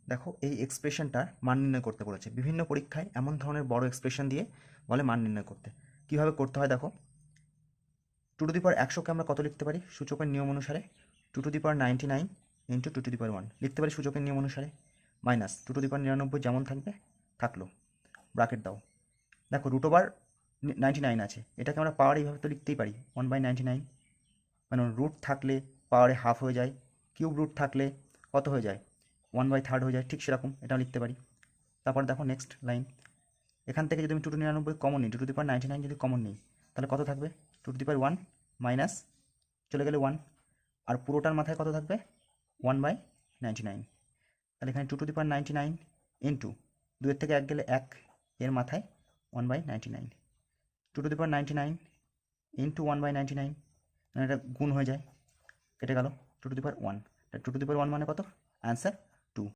দেখো এই এক্সপ্রেশনটার মান নির্ণয় করতে বলেছে। বিভিন্ন পরীক্ষায় এমন ধরনের বড় এক্সপ্রেশন দিয়ে বলে মান নির্ণয় করতে। কিভাবে করতে হয় দেখো, 2^100কে আমরা কত লিখতে পারি সূচকের নিয়ম অনুসারে? 2^99 ইন্টু 2^1 লিখতে পারি সূচকের নিয়ম অনুসারে, মাইনাস 2^99 যেমন থাকবে থাকলো, ব্র্যাকেট দাও। দেখো √99 আছে, এটাকে আমরা পাওয়ার এইভাবে তো লিখতেই পারি, 1/99, মানে রুট থাকলে পাওয়ারে হাফ হয়ে যায়, কিউব রুট থাকলে কত হয়ে যায়, 1/3 হয়ে যায়, ঠিক সেরকম এটাও লিখতে পারি। তারপর দেখো নেক্সট লাইন, এখান থেকে যদি আমি 299 কমন নিই, 2^99 যদি কমন নিই, তাহলে কত থাকবে, 2^1 মাইনাস চলে গেলে 1, আর পুরোটার মাথায় কত থাকবে, 1/99। তাহলে এখানে 2^99 ইন্টু 2-এর থেকে 1 গেলে 1, এর মাথায় 1/99, 2^99 ইন্টু 1/99, মানে এটা গুণ হয়ে যায়, কেটে গেল 2^1, 2^1 মানে কত, অ্যান্সার